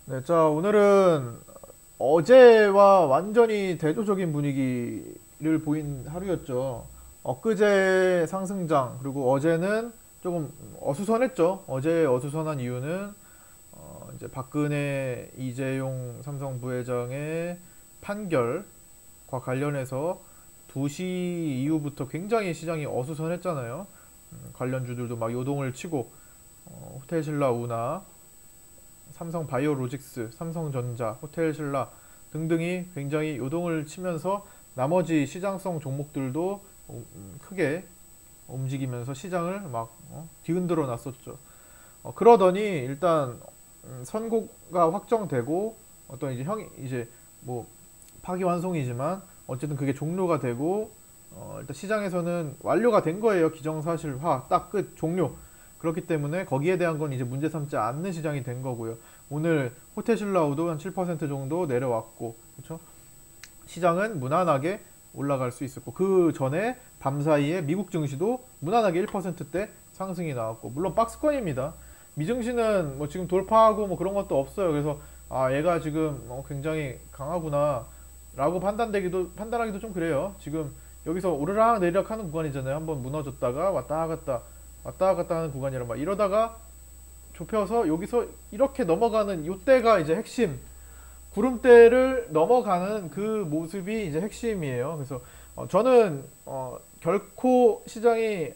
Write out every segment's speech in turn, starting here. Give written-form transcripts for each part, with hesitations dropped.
네, 자, 오늘은 어제와 완전히 대조적인 분위기를 보인 하루였죠. 엊그제 상승장, 그리고 어제는 조금 어수선했죠. 어제 어수선한 이유는 이제 박근혜 이재용 삼성 부회장의 판결과 관련해서 2시 이후부터 굉장히 시장이 어수선했잖아요. 관련주들도 막 요동을 치고 호텔신라 우나 삼성 바이오로직스, 삼성전자, 호텔신라 등등이 굉장히 요동을 치면서 나머지 시장성 종목들도 크게 움직이면서 시장을 막 뒤흔들어 놨었죠. 그러더니 일단 선고가 확정되고 어떤 이제 이제 뭐 파기환송이지만 어쨌든 그게 종료가 되고 일단 시장에서는 완료가 된 거예요. 기정사실화 딱 끝 종료. 그렇기 때문에 거기에 대한 건 이제 문제 삼지 않는 시장이 된 거고요. 오늘 호텔신라우도 한 7% 정도 내려왔고, 그렇죠? 시장은 무난하게 올라갈 수 있었고, 그 전에 밤 사이에 미국 증시도 무난하게 1%대 상승이 나왔고, 물론 박스권입니다. 미증시는 뭐 지금 돌파하고 뭐 그런 것도 없어요. 그래서 아 얘가 지금 굉장히 강하구나 라고 판단하기도 좀 그래요. 지금 여기서 오르락 내리락 하는 구간이잖아요. 한번 무너졌다가 왔다 갔다 하는 구간이라 막 이러다가 좁혀서 여기서 이렇게 넘어가는 이때가 이제 핵심 구름대를 넘어가는 그 모습이 이제 핵심이에요. 그래서 저는 결코 시장이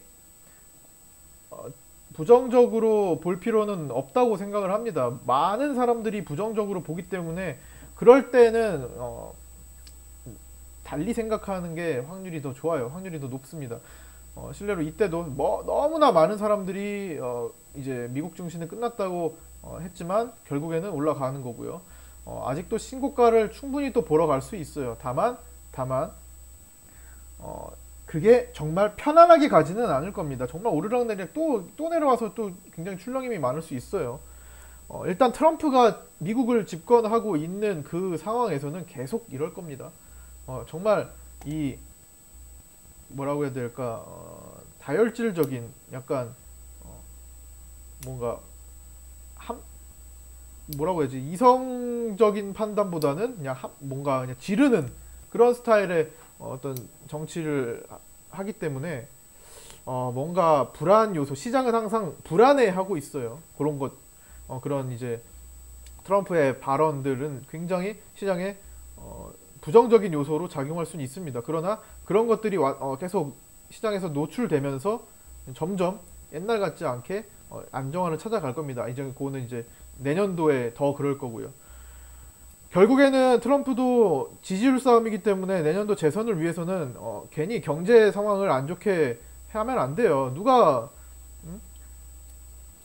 어, 부정적으로 볼 필요는 없다고 생각을 합니다. 많은 사람들이 부정적으로 보기 때문에 그럴 때는 달리 생각하는 게 확률이 더 좋아요. 확률이 더 높습니다. 실례로 이때도 뭐 너무나 많은 사람들이 이제 미국 증시는 끝났다고 했지만 결국에는 올라가는 거고요. 아직도 신고가를 충분히 또 보러 갈 수 있어요. 다만 어, 그게 정말 편안하게 가지는 않을 겁니다. 정말 오르락내리락 또 내려와서 또 굉장히 출렁임이 많을 수 있어요. 일단 트럼프가 미국을 집권하고 있는 그 상황에서는 계속 이럴 겁니다. 정말 이 뭐라고 해야 될까 다혈질적인 약간 어, 뭔가 한 뭐라고 해야지 이성적인 판단보다는 그냥 뭔가 그냥 지르는 그런 스타일의 어떤 정치를 하기 때문에 뭔가 불안 요소 시장은 항상 불안해하고 있어요. 그런 것 그런 이제 트럼프의 발언들은 굉장히 시장에 부정적인 요소로 작용할 수는 있습니다. 그러나 그런 것들이 계속 시장에서 노출되면서 점점 옛날 같지 않게 안정화를 찾아갈 겁니다. 이제 그거는 이제 내년도에 더 그럴 거고요. 결국에는 트럼프도 지지율 싸움이기 때문에 내년도 재선을 위해서는 괜히 경제 상황을 안 좋게 하면 안 돼요. 누가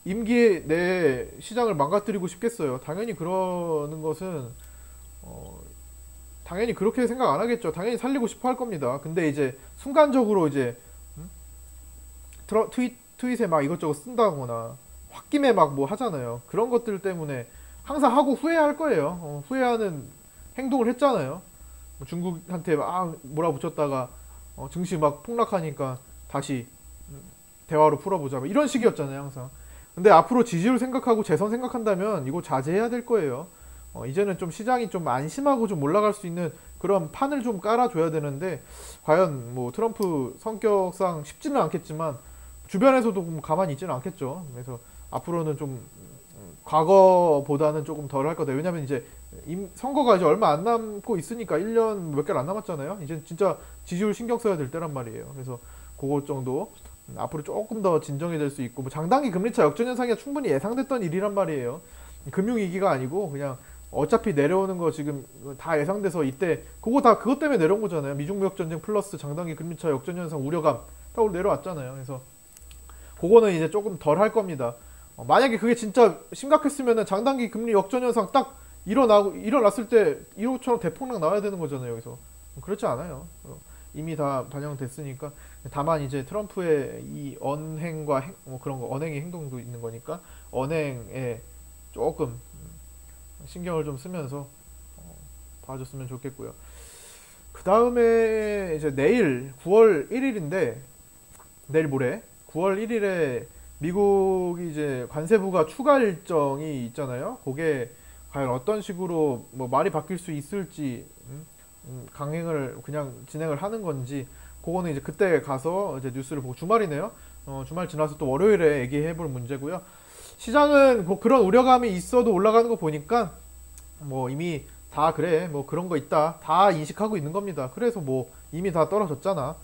임기 내 시장을 망가뜨리고 싶겠어요. 당연히 그러는 것은 어, 당연히 그렇게 생각 안 하겠죠. 당연히 살리고 싶어 할 겁니다. 근데 이제 순간적으로 이제 음? 트윗에 막 이것저것 쓴다거나 홧김에 막 뭐 하잖아요. 그런 것들 때문에 항상 하고 후회할 거예요. 후회하는 행동을 했잖아요. 뭐 중국한테 막 몰아붙였다가 증시 막 폭락하니까 다시 대화로 풀어보자. 뭐 이런 식이었잖아요, 항상. 근데 앞으로 지지율 생각하고 재선 생각한다면 이거 자제해야 될 거예요. 이제는 좀 시장이 좀 안심하고 좀 올라갈 수 있는 그런 판을 좀 깔아줘야 되는데 과연 뭐 트럼프 성격상 쉽지는 않겠지만 주변에서도 가만히 있지는 않겠죠. 그래서 앞으로는 좀 과거보다는 조금 덜 할 거다. 왜냐면 이제 선거가 이제 얼마 안 남고 있으니까 1년 몇 개를 안 남았잖아요. 이제 진짜 지지율 신경 써야 될 때란 말이에요. 그래서 그것 정도 앞으로 조금 더 진정이 될 수 있고 뭐 장단기 금리차 역전 현상이 충분히 예상됐던 일이란 말이에요. 금융위기가 아니고 그냥 어차피 내려오는 거 지금 다 예상돼서 이때 그거 다 그것 때문에 내려온 거잖아요. 미중 무역 전쟁 플러스 장단기 금리차 역전 현상 우려감 딱 내려왔잖아요. 그래서 그거는 이제 조금 덜 할 겁니다. 만약에 그게 진짜 심각했으면은 장단기 금리 역전 현상 딱 일어났을 때 1호처럼 대폭락 나와야 되는 거잖아요. 여기서 그렇지 않아요. 이미 다 반영됐으니까 다만 이제 트럼프의 이 언행과 뭐 그런 거 언행의 행동도 있는 거니까 언행에 조금 신경을 좀 쓰면서 봐줬으면 좋겠고요. 그 다음에 이제 내일 9월 1일인데 내일 모레 9월 1일에 미국이 이제 관세부가 추가 일정이 있잖아요. 그게 과연 어떤 식으로 뭐 말이 바뀔 수 있을지, 강행을 그냥 진행을 하는 건지, 그거는 이제 그때 가서 이제 뉴스를 보고, 주말이네요. 주말 지나서 또 월요일에 얘기해 볼 문제고요. 시장은 뭐 그런 우려감이 있어도 올라가는 거 보니까 뭐 이미 다 그래, 뭐 그런 거 있다 다 인식하고 있는 겁니다. 그래서 뭐 이미 다 떨어졌잖아.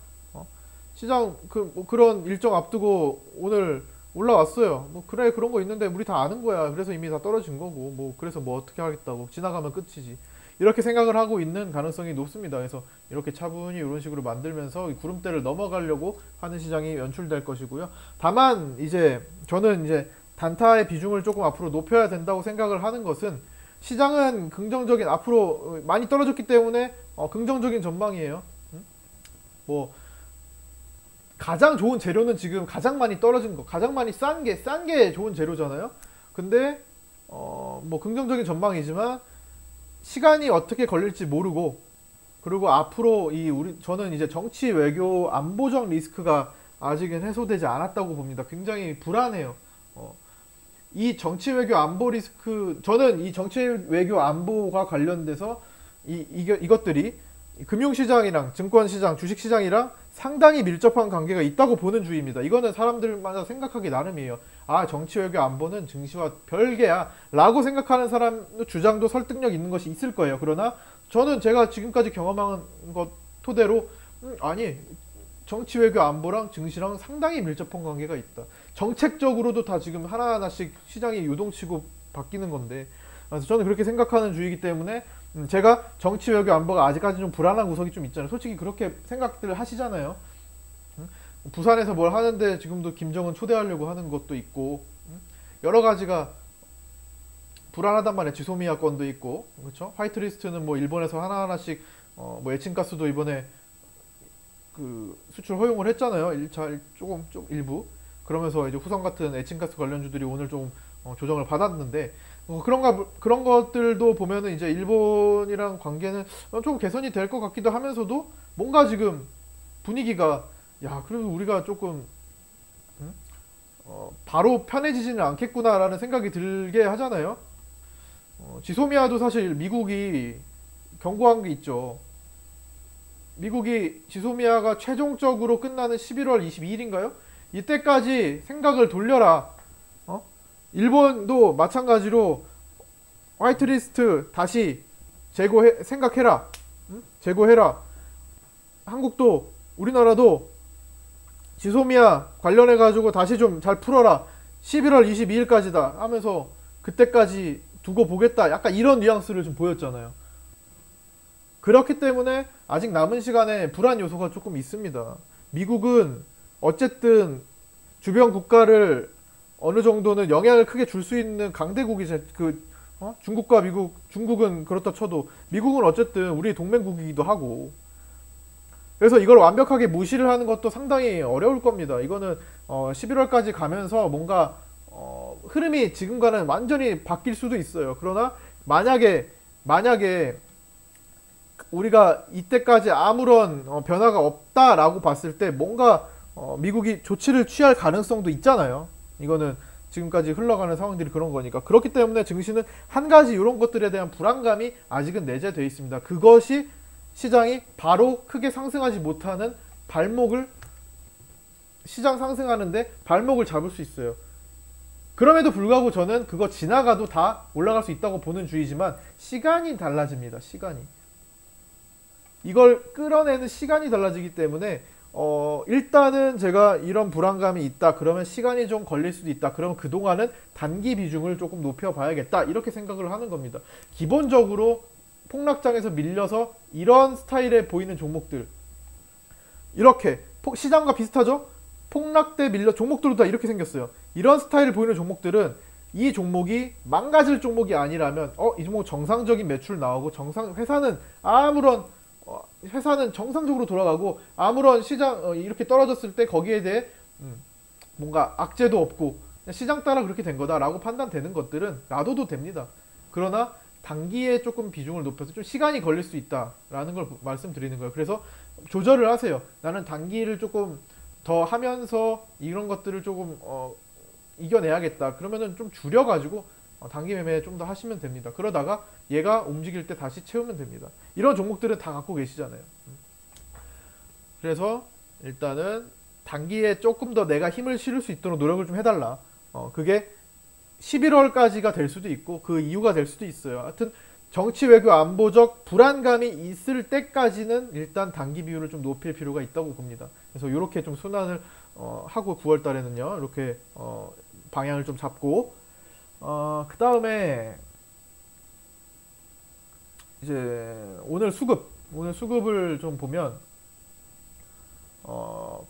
시장 뭐 그런 일정 앞두고 오늘 올라왔어요. 뭐 그래, 그런 거 있는데 우리 다 아는 거야. 그래서 이미 다 떨어진 거고, 뭐 그래서 뭐 어떻게 하겠다고, 지나가면 끝이지. 이렇게 생각을 하고 있는 가능성이 높습니다. 그래서 이렇게 차분히 이런 식으로 만들면서 이 구름대를 넘어가려고 하는 시장이 연출될 것이고요. 다만 이제 저는 이제 단타의 비중을 조금 앞으로 높여야 된다고 생각을 하는 것은, 시장은 긍정적인, 앞으로 많이 떨어졌기 때문에 긍정적인 전망이에요. 뭐 가장 좋은 재료는 지금 가장 많이 떨어진 거, 가장 많이 싼 게 좋은 재료잖아요. 근데 뭐 긍정적인 전망이지만 시간이 어떻게 걸릴지 모르고, 그리고 앞으로 저는 이제 정치 외교 안보적 리스크가 아직은 해소되지 않았다고 봅니다. 굉장히 불안해요. 이 정치 외교 안보 리스크, 저는 이 정치 외교 안보가 관련돼서 이것들이 금융시장이랑 증권시장, 주식시장이랑 상당히 밀접한 관계가 있다고 보는 주의입니다. 이거는 사람들마다 생각하기 나름이에요. 아, 정치 외교 안보는 증시와 별개야 라고 생각하는 사람 주장도 설득력 있는 것이 있을 거예요. 그러나 저는 제가 지금까지 경험한 것 토대로 아니, 정치 외교 안보랑 증시랑 상당히 밀접한 관계가 있다. 정책적으로도 다 지금 하나하나씩 시장이 요동치고 바뀌는 건데, 그래서 저는 그렇게 생각하는 주의이기 때문에 제가 정치 외교 안보가 아직까지 좀 불안한 구석이 좀 있잖아요. 솔직히 그렇게 생각들 하시잖아요. 부산에서 뭘 하는데 지금도 김정은 초대하려고 하는 것도 있고, 여러 가지가 불안하단 말이에요. 지소미아 건도 있고, 그렇죠? 화이트리스트는 뭐 일본에서 하나하나씩 뭐 에칭가스도 이번에 그 수출 허용을 했잖아요. 1차 조금 일부. 그러면서 이제 후성 같은 에칭가스 관련주들이 오늘 좀 조정을 받았는데, 그런 것들도 보면은 이제 일본이랑 관계는 좀 개선이 될 것 같기도 하면서도, 뭔가 지금 분위기가, 야, 그래도 우리가 조금 바로 편해지지는 않겠구나라는 생각이 들게 하잖아요. 지소미아도 사실 미국이 경고한 게 있죠. 미국이 지소미아가 최종적으로 끝나는 11월 22일인가요? 이때까지 생각을 돌려라. 일본도 마찬가지로 화이트리스트 다시 생각해라. 제고해라. 한국도, 우리나라도 지소미아 관련해가지고 다시 좀 잘 풀어라. 11월 22일까지다 하면서 그때까지 두고 보겠다. 약간 이런 뉘앙스를 좀 보였잖아요. 그렇기 때문에 아직 남은 시간에 불안 요소가 조금 있습니다. 미국은 어쨌든 주변 국가를 어느 정도는 영향을 크게 줄 수 있는 강대국이죠. 중국과 미국, 중국은 그렇다 쳐도 미국은 어쨌든 우리 동맹국이기도 하고, 그래서 이걸 완벽하게 무시를 하는 것도 상당히 어려울 겁니다. 이거는 11월까지 가면서 뭔가 흐름이 지금과는 완전히 바뀔 수도 있어요. 그러나 만약에 우리가 이때까지 아무런 변화가 없다라고 봤을 때 뭔가 미국이 조치를 취할 가능성도 있잖아요. 이거는 지금까지 흘러가는 상황들이 그런 거니까. 그렇기 때문에 증시는 한 가지 이런 것들에 대한 불안감이 아직은 내재되어 있습니다. 그것이 시장이 바로 크게 상승하지 못하는 시장 상승하는데 발목을 잡을 수 있어요. 그럼에도 불구하고 저는 그거 지나가도 다 올라갈 수 있다고 보는 주의지만, 시간이 달라집니다. 시간이. 이걸 끌어내는 시간이 달라지기 때문에 일단은 제가 이런 불안감이 있다, 그러면 시간이 좀 걸릴 수도 있다, 그러면 그동안은 단기 비중을 조금 높여봐야겠다, 이렇게 생각을 하는 겁니다. 기본적으로 폭락장에서 밀려서 이런 스타일에 보이는 종목들, 이렇게 시장과 비슷하죠? 폭락 때 밀려 종목들도 다 이렇게 생겼어요. 이런 스타일을 보이는 종목들은 이 종목이 망가질 종목이 아니라면 이 종목 정상적인 매출 나오고 회사는 정상적으로 돌아가고, 아무런 시장 이렇게 떨어졌을 때 거기에 대해 뭔가 악재도 없고 시장 따라 그렇게 된 거다라고 판단되는 것들은 놔둬도 됩니다. 그러나 단기에 조금 비중을 높여서 좀 시간이 걸릴 수 있다라는 걸 말씀드리는 거예요. 그래서 조절을 하세요. 나는 단기를 조금 더 하면서 이런 것들을 조금 이겨내야겠다. 그러면은 좀 줄여가지고 단기 매매 좀 더 하시면 됩니다. 그러다가 얘가 움직일 때 다시 채우면 됩니다. 이런 종목들은 다 갖고 계시잖아요. 그래서 일단은 단기에 조금 더 내가 힘을 실을 수 있도록 노력을 좀 해달라. 그게 11월까지가 될 수도 있고 그 이유가 될 수도 있어요. 하여튼 정치 외교 안보적 불안감이 있을 때까지는 일단 단기 비율을 좀 높일 필요가 있다고 봅니다. 그래서 이렇게 좀 순환을 하고 9월 달에는요 이렇게 방향을 좀 잡고 그 다음에 이제 오늘 수급을 좀 보면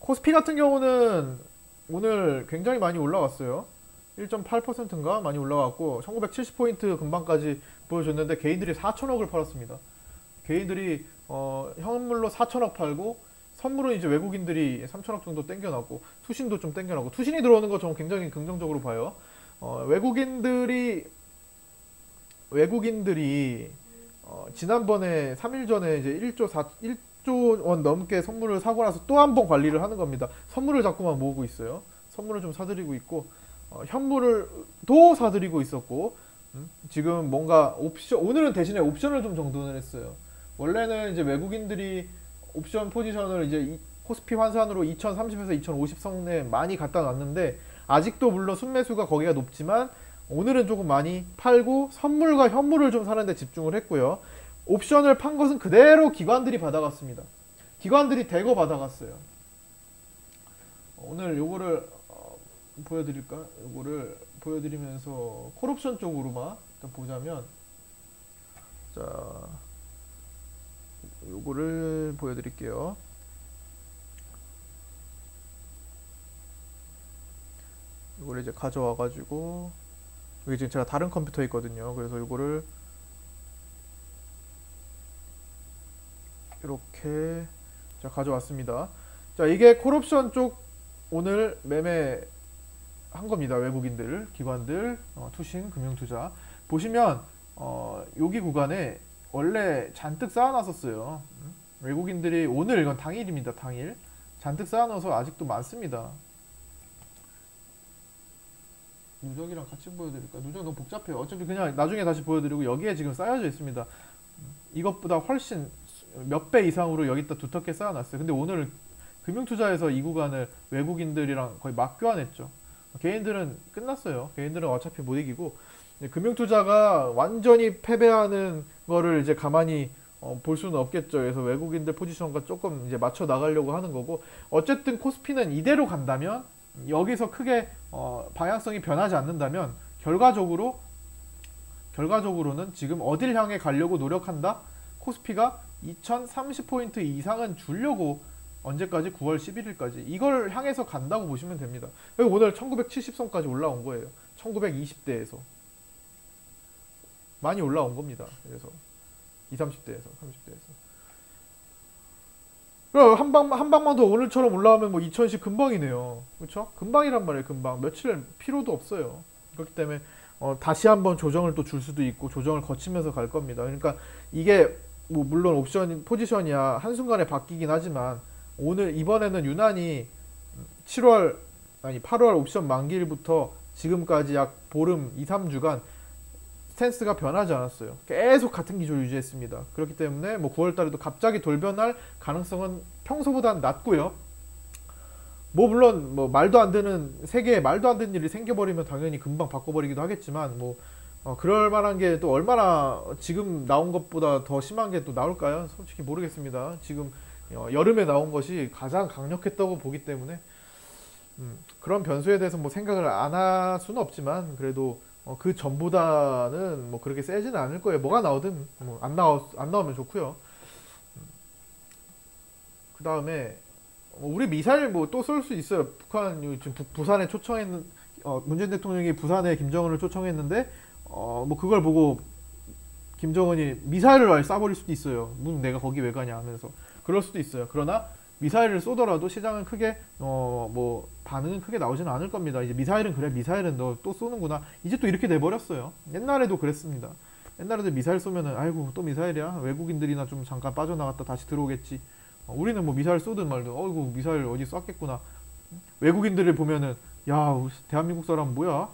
코스피 같은 경우는 오늘 굉장히 많이 올라왔어요. 1.8%인가 많이 올라왔고 1970포인트 근방까지 보여줬는데 개인들이 4천억을 팔았습니다. 개인들이 현물로 4천억 팔고 선물은 이제 외국인들이 3천억 정도 땡겨놨고 투신도 좀 땡겨놨고 투신이 들어오는 거 저는 굉장히 긍정적으로 봐요. 외국인들이 지난번에 3일 전에 이제 1조 원 넘게 선물을 사고 나서 또 한 번 관리를 하는 겁니다. 선물을 자꾸만 모으고 있어요. 선물을 좀 사들이고 있고 현물을 또 사들이고 있었고 지금 뭔가 오늘은 대신에 옵션을 좀 정돈을 했어요. 원래는 이제 외국인들이 옵션 포지션을 이제 코스피 환산으로 2030에서 2050 선에 많이 갖다 놨는데 아직도 물론 순매수가 거기가 높지만 오늘은 조금 많이 팔고 선물과 현물을 좀 사는 데 집중을 했고요. 옵션을 판 것은 그대로 기관들이 받아갔습니다. 기관들이 대거 받아갔어요. 오늘 요거를 보여드릴까? 요거를 보여드리면서 콜옵션 쪽으로만 일단 보자면 자 요거를 보여드릴게요. 요거를 이제 가져와가지고 여기 지금 제가 다른 컴퓨터에 있거든요. 그래서 요거를 이렇게 자 가져왔습니다. 자 이게 콜옵션 쪽 오늘 매매 한 겁니다. 외국인들, 기관들, 투신, 금융투자 보시면 여기 구간에 원래 잔뜩 쌓아놨었어요. 외국인들이 오늘 이건 당일입니다. 당일 잔뜩 쌓아놔서 아직도 많습니다. 누적이랑 같이 보여드릴까? 누적 너무 복잡해요. 어차피 그냥 나중에 다시 보여드리고 여기에 지금 쌓여져 있습니다. 이것보다 훨씬 몇 배 이상으로 여기다 두텁게 쌓아놨어요. 근데 오늘 금융투자에서 이 구간을 외국인들이랑 거의 맞교환했죠. 개인들은 끝났어요. 개인들은 어차피 못 이기고 금융투자가 완전히 패배하는 거를 이제 가만히 볼 수는 없겠죠. 그래서 외국인들 포지션과 조금 이제 맞춰 나가려고 하는 거고 어쨌든 코스피는 이대로 간다면 여기서 크게 방향성이 변하지 않는다면 결과적으로는 지금 어딜 향해 가려고 노력한다? 코스피가 2030포인트 이상은 주려고 언제까지? 9월 11일까지 이걸 향해서 간다고 보시면 됩니다. 오늘 1970선까지 올라온 거예요. 1920대에서 많이 올라온 겁니다. 그래서 20, 30대에서 30대에서 한 방만 더 오늘처럼 올라오면 뭐 2000씩 금방이네요. 그렇죠? 금방이란 말이에요. 금방 며칠 필요도 없어요. 그렇기 때문에 다시 한번 조정을 또 줄 수도 있고 조정을 거치면서 갈 겁니다. 그러니까 이게 뭐 물론 옵션 포지션이야 한순간에 바뀌긴 하지만 오늘 이번에는 유난히 8월 옵션 만기일부터 지금까지 약 보름 2, 3주간 스탠스가 변하지 않았어요. 계속 같은 기조를 유지했습니다. 그렇기 때문에 뭐 9월 달에도 갑자기 돌변할 가능성은 평소보다는 낮고요. 뭐 물론 뭐 세계에 말도 안 되는 일이 생겨버리면 당연히 금방 바꿔버리기도 하겠지만 뭐 그럴 만한 게 또 얼마나 지금 나온 것보다 더 심한 게 또 나올까요? 솔직히 모르겠습니다. 지금 여름에 나온 것이 가장 강력했다고 보기 때문에 그런 변수에 대해서 뭐 생각을 안 할 수는 없지만 그래도 그 전보다는 뭐 그렇게 세지는 않을 거예요. 뭐가 나오든 뭐 안 나오면 좋고요. 그 다음에 우리 미사일 뭐 또 쏠 수 있어요. 북한 지금 부산에 초청했는 문재인 대통령이 부산에 김정은을 초청했는데 뭐 그걸 보고 김정은이 미사일을 아예 쏴버릴 수도 있어요. 내가 거기 왜 가냐 하면서 그럴 수도 있어요. 그러나 미사일을 쏘더라도 시장은 크게 뭐 반응은 크게 나오지는 않을 겁니다. 이제 미사일은 그래 미사일은 너 또 쏘는구나 이제 또 이렇게 돼버렸어요. 옛날에도 그랬습니다. 옛날에도 미사일 쏘면은 아이고 또 미사일이야 외국인들이나 좀 잠깐 빠져나갔다 다시 들어오겠지. 우리는 뭐 미사일 쏘든 말든 어이구 미사일 어디 쐈겠구나. 외국인들을 보면은 야 대한민국 사람 뭐야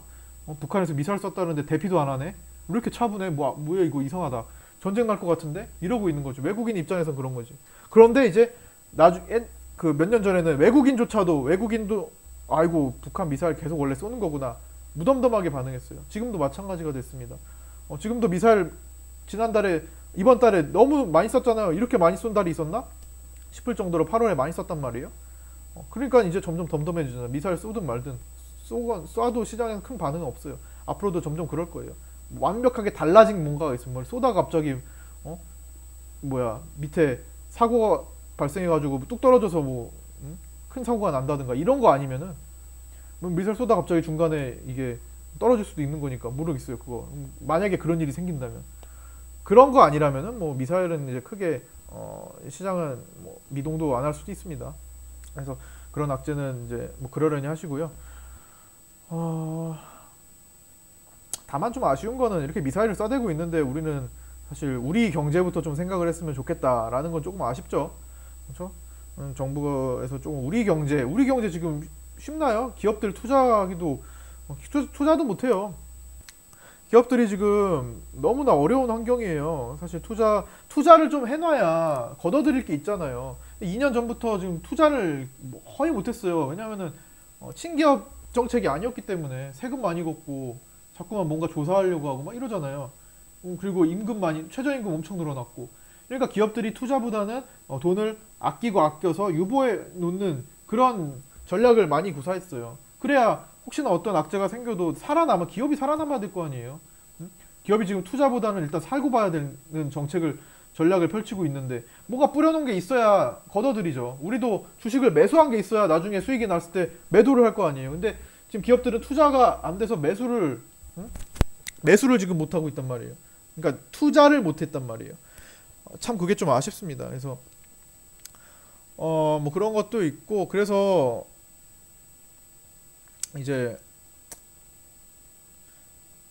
북한에서 미사일 쐈다는데 대피도 안 하네. 왜 이렇게 차분해? 뭐야 이거 이상하다. 전쟁 날 것 같은데 이러고 있는 거죠. 외국인 입장에선 그런 거지. 그런데 이제 나중에 그 몇 년 전에는 외국인도 아이고 북한 미사일 계속 원래 쏘는 거구나 무덤덤하게 반응했어요. 지금도 마찬가지가 됐습니다. 지금도 미사일 지난달에 이번 달에 너무 많이 쐈잖아요. 이렇게 많이 쏜 달이 있었나 싶을 정도로 8월에 많이 쐈단 말이에요. 그러니까 이제 점점 덤덤해지잖아. 미사일 쏘든 말든 쏴도 시장에는 큰 반응은 없어요. 앞으로도 점점 그럴 거예요. 완벽하게 달라진 뭔가가 있으면 뭘 쏘다가 갑자기 밑에 사고가 발생해가지고 뚝 떨어져서 큰 사고가 난다든가 이런 거 아니면은 뭐 미사일 쏘다 갑자기 중간에 이게 떨어질 수도 있는 거니까 모르겠어요. 그거 만약에 그런 일이 생긴다면 그런 거 아니라면은 뭐 미사일은 이제 크게 시장은 뭐 미동도 안 할 수도 있습니다. 그래서 그런 악재는 이제 뭐 그러려니 하시고요. 다만 좀 아쉬운 거는 이렇게 미사일을 쏴대고 있는데 우리는 사실 우리 경제부터 좀 생각을 했으면 좋겠다라는 건 조금 아쉽죠. 그렇죠? 정부에서 조금 우리 경제 지금 쉽나요? 기업들 투자하기도 투자도 못해요. 기업들이 지금 너무나 어려운 환경이에요. 사실 투자를 좀 해놔야 걷어들일 게 있잖아요. 2년 전부터 지금 투자를 거의 못했어요. 왜냐하면은 친기업 정책이 아니었기 때문에 세금 많이 걷고 자꾸만 뭔가 조사하려고 하고 막 이러잖아요. 그리고 최저임금 엄청 늘어났고. 그러니까 기업들이 투자보다는 돈을 아껴서 유보해 놓는 그런 전략을 많이 구사했어요. 그래야 혹시나 어떤 악재가 생겨도 기업이 살아남아야 될 거 아니에요. 응? 기업이 지금 투자보다는 일단 살고 봐야 되는 전략을 펼치고 있는데 뭔가 뿌려놓은 게 있어야 걷어들이죠. 우리도 주식을 매수한 게 있어야 나중에 수익이 났을 때 매도를 할 거 아니에요. 근데 지금 기업들은 투자가 안 돼서 매수를 지금 못 하고 있단 말이에요. 그러니까 투자를 못 했단 말이에요. 참 그게 좀 아쉽습니다. 그래서 뭐 그런 것도 있고 그래서 이제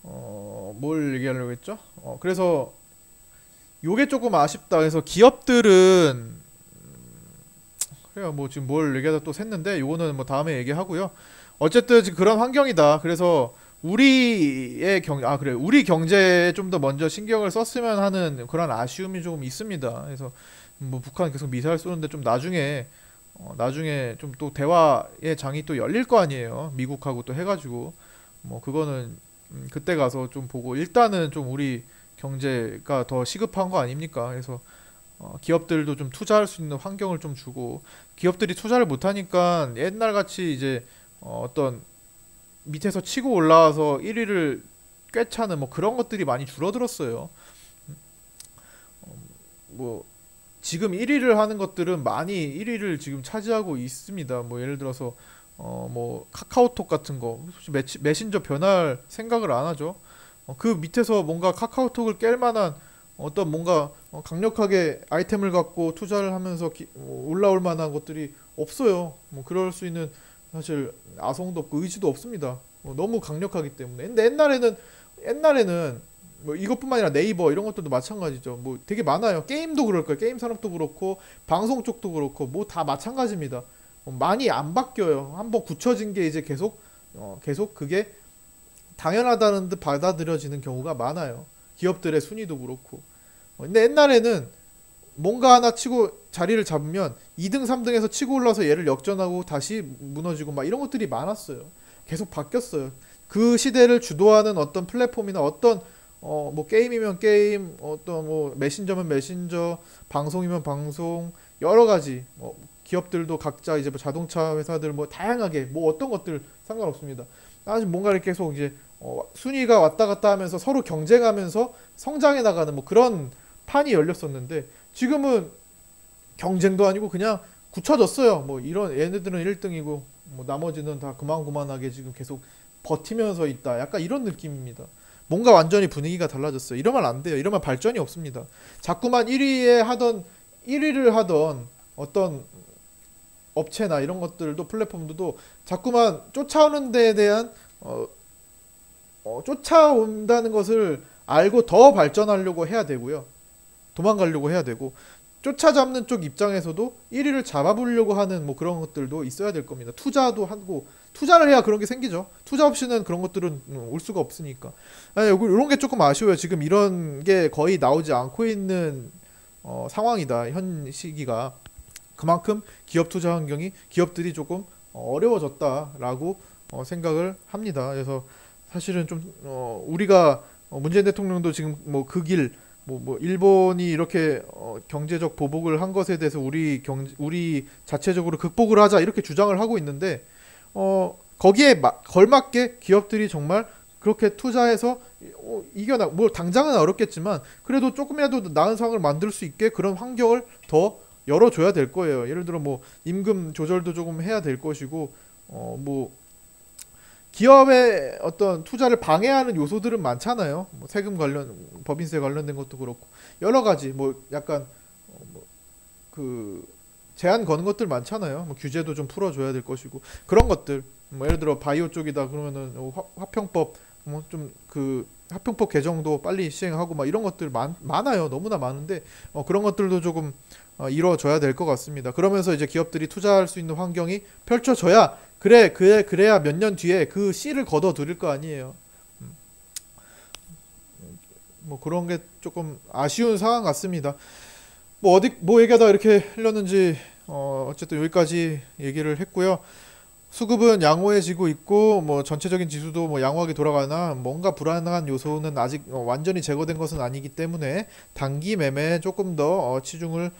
뭘 얘기하려고 했죠? 그래서 요게 조금 아쉽다. 그래서 기업들은 그래요. 뭐 지금 뭘 얘기하다 또 샜는데 요거는 뭐 다음에 얘기하고요. 어쨌든 지금 그런 환경이다. 그래서 우리 경제에 좀 더 먼저 신경을 썼으면 하는 그런 아쉬움이 조금 있습니다. 그래서 뭐 북한 계속 미사일 쏘는데 좀 나중에 좀 또 대화의 장이 또 열릴 거 아니에요. 미국하고 또 해가지고 뭐 그거는 그때 가서 좀 보고 일단은 좀 우리 경제가 더 시급한 거 아닙니까? 그래서 기업들도 좀 투자할 수 있는 환경을 좀 주고 기업들이 투자를 못 하니까 옛날 같이 이제 어떤 밑에서 치고 올라와서 1위를 꿰차는 뭐 그런 것들이 많이 줄어들었어요. 뭐 지금 1위를 하는 것들은 많이 1위를 지금 차지하고 있습니다. 뭐 예를 들어서 뭐 카카오톡 같은 거 메신저 변할 생각을 안 하죠. 그 밑에서 뭔가 카카오톡을 깰 만한 어떤 뭔가 강력하게 아이템을 갖고 투자를 하면서 올라올 만한 것들이 없어요. 뭐 그럴 수 있는 사실 아성도 없고 의지도 없습니다. 너무 강력하기 때문에. 근데 옛날에는 뭐 이것뿐만 아니라 네이버 이런 것들도 마찬가지죠. 뭐 되게 많아요. 게임도 그럴 거예요. 게임 산업도 그렇고 방송 쪽도 그렇고 뭐 다 마찬가지입니다. 많이 안 바뀌어요. 한번 굳혀진 게 이제 계속 그게 당연하다는 듯 받아들여지는 경우가 많아요. 기업들의 순위도 그렇고. 근데 옛날에는 뭔가 하나 치고 자리를 잡으면 2등, 3등에서 치고 올라서 얘를 역전하고 다시 무너지고 막 이런 것들이 많았어요. 계속 바뀌었어요. 그 시대를 주도하는 어떤 플랫폼이나 어떤 뭐 게임이면 게임, 어떤 뭐 메신저면 메신저, 방송이면 방송, 여러 가지 기업들도 각자 이제 뭐 자동차 회사들 뭐 다양하게 뭐 어떤 것들 상관없습니다. 아직 뭔가를 계속 이제 순위가 왔다 갔다 하면서 서로 경쟁하면서 성장해 나가는 뭐 그런 판이 열렸었는데 지금은 경쟁도 아니고 그냥 굳혀졌어요. 뭐 이런 얘네들은 1등이고 뭐 나머지는 다 그만하게 지금 계속 버티면서 있다. 약간 이런 느낌입니다. 뭔가 완전히 분위기가 달라졌어요. 이러면 안 돼요. 이러면 발전이 없습니다. 자꾸만 1위를 하던 어떤 업체나 이런 것들도 플랫폼들도 자꾸만 쫓아오는 데에 대한 쫓아온다는 것을 알고 더 발전하려고 해야 되고요. 도망가려고 해야 되고 쫓아잡는 쪽 입장에서도 1위를 잡아보려고 하는 뭐 그런 것들도 있어야 될 겁니다. 투자도 하고 투자를 해야 그런 게 생기죠. 투자 없이는 그런 것들은 올 수가 없으니까. 아니, 이런 게 조금 아쉬워요. 지금 이런 게 거의 나오지 않고 있는 상황이다. 현 시기가. 그만큼 기업 투자 환경이 기업들이 조금 어려워졌다라고 생각을 합니다. 그래서 사실은 좀 우리가 문재인 대통령도 지금 뭐 그 길 뭐 일본이 이렇게 경제적 보복을 한 것에 대해서 우리 자체적으로 극복을 하자 이렇게 주장을 하고 있는데 거기에 걸맞게 기업들이 정말 그렇게 투자해서 이겨나 뭐 당장은 어렵겠지만 그래도 조금이라도 나은 상황을 만들 수 있게 그런 환경을 더 열어줘야 될 거예요. 예를 들어 뭐 임금 조절도 조금 해야 될 것이고 뭐 기업의 어떤 투자를 방해하는 요소들은 많잖아요. 뭐 세금 관련, 법인세 관련된 것도 그렇고 여러 가지 뭐 약간 그 제한 거는 것들 많잖아요. 뭐 규제도 좀 풀어줘야 될 것이고 그런 것들. 뭐 예를 들어 바이오 쪽이다 그러면은 화평법 뭐 좀 그 화평법 개정도 빨리 시행하고 막 이런 것들 많아요. 너무나 많은데 그런 것들도 조금 이루어져야 될 것 같습니다. 그러면서 이제 기업들이 투자할 수 있는 환경이 펼쳐져야 그래야 몇 년 뒤에 그 씨를 거둬 들일 거 아니에요. 뭐 그런 게 조금 아쉬운 상황 같습니다. 뭐 얘기하다 이렇게 흘렸는지 어쨌든 여기까지 얘기를 했고요. 수급은 양호해지고 있고 뭐 전체적인 지수도 뭐 양호하게 돌아가나 뭔가 불안한 요소는 아직 완전히 제거된 것은 아니기 때문에 단기 매매에 조금 더 치중을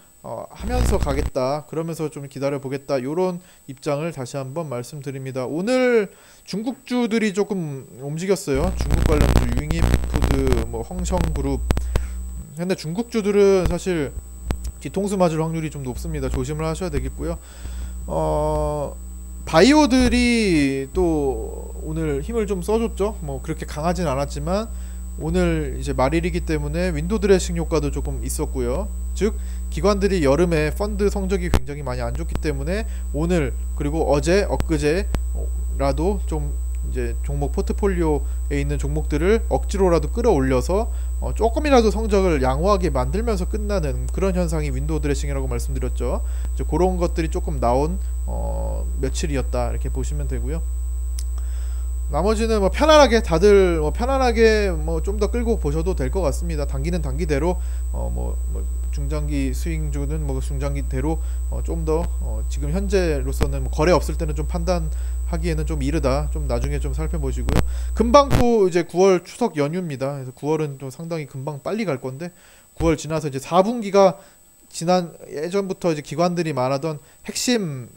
하면서 가겠다. 그러면서 좀 기다려 보겠다. 요런 입장을 다시 한번 말씀드립니다. 오늘 중국주들이 조금 움직였어요. 중국 관련주 유잉이푸드, 뭐 헝성그룹. 근데 중국주들은 사실 뒤통수 맞을 확률이 좀 높습니다. 조심을 하셔야 되겠고요. 바이오들이 또 오늘 힘을 좀 써줬죠. 뭐 그렇게 강하진 않았지만 오늘 이제 말일이기 때문에 윈도우 드레싱 효과도 조금 있었고요. 즉 기관들이 여름에 펀드 성적이 굉장히 많이 안 좋기 때문에 오늘 그리고 어제 엊그제라도 좀 이제 종목 포트폴리오에 있는 종목들을 억지로라도 끌어올려서 조금이라도 성적을 양호하게 만들면서 끝나는 그런 현상이 윈도우 드레싱이라고 말씀드렸죠. 이제 그런 것들이 조금 나온 며칠이었다 이렇게 보시면 되고요. 나머지는 뭐 편안하게 다들 뭐 편안하게 뭐 좀 더 끌고 보셔도 될 것 같습니다. 단기는 단기대로 뭐 중장기 스윙주는 뭐 중장기대로 좀 더 지금 현재로서는 뭐 거래 없을 때는 좀 판단하기에는 좀 이르다. 좀 나중에 좀 살펴보시고요. 금방 또 이제 9월 추석 연휴입니다. 그래서 9월은 좀 상당히 금방 빨리 갈 건데 9월 지나서 이제 4분기가 지난 예전부터 이제 기관들이 말하던 핵심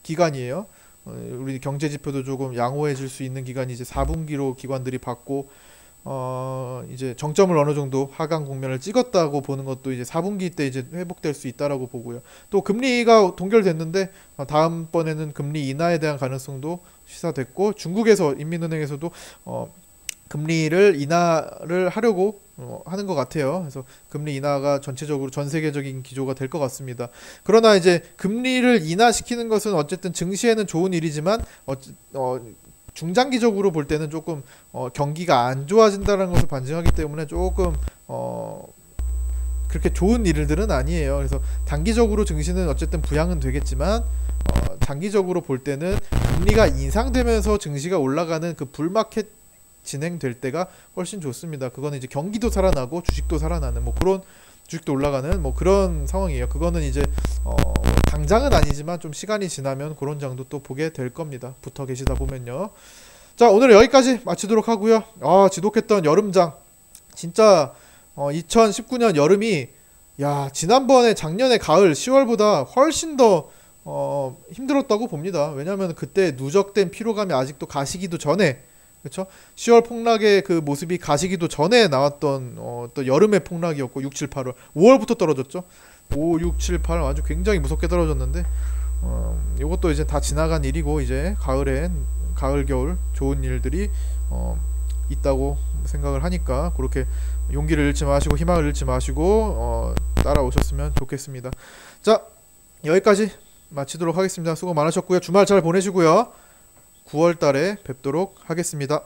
기간이에요. 우리 경제 지표도 조금 양호해질 수 있는 기간이 이제 4분기로 기관들이 받고 이제 정점을 어느 정도 하강 국면을 찍었다고 보는 것도 이제 4분기 때 이제 회복될 수 있다라고 보고요. 또 금리가 동결됐는데 다음번에는 금리 인하에 대한 가능성도 시사됐고 중국에서 인민은행에서도 금리를 인하를 하려고 하는 것 같아요. 그래서 금리 인하가 전체적으로 전 세계적인 기조가 될 것 같습니다. 그러나 이제 금리를 인하시키는 것은 어쨌든 증시에는 좋은 일이지만 중장기적으로 볼 때는 조금 경기가 안 좋아진다는 것을 반증하기 때문에 조금 그렇게 좋은 일들은 아니에요. 그래서 단기적으로 증시는 어쨌든 부양은 되겠지만 장기적으로 볼 때는 금리가 인상되면서 증시가 올라가는 그 불마켓 진행될 때가 훨씬 좋습니다. 그거는 이제 경기도 살아나고 주식도 살아나는 뭐 그런 주식도 올라가는 뭐 그런 상황이에요. 그거는 이제 당장은 아니지만 좀 시간이 지나면 그런 장도 또 보게 될 겁니다. 붙어 계시다 보면요. 자, 오늘 여기까지 마치도록 하고요. 지독했던 여름장 진짜 2019년 여름이 지난번에 작년에 가을 10월보다 훨씬 더 힘들었다고 봅니다. 왜냐하면 그때 누적된 피로감이 아직도 가시기도 전에 그렇죠? 10월 폭락의 그 모습이 가시기도 전에 나왔던 또 여름의 폭락이었고 6, 7, 8월 5월부터 떨어졌죠. 5, 6, 7, 8 아주 굉장히 무섭게 떨어졌는데 이것도 이제 다 지나간 일이고 이제 가을 겨울 좋은 일들이 있다고 생각을 하니까 그렇게 용기를 잃지 마시고 희망을 잃지 마시고 따라오셨으면 좋겠습니다. 자, 여기까지 마치도록 하겠습니다. 수고 많으셨고요. 주말 잘 보내시고요. 9월 달에 뵙도록 하겠습니다.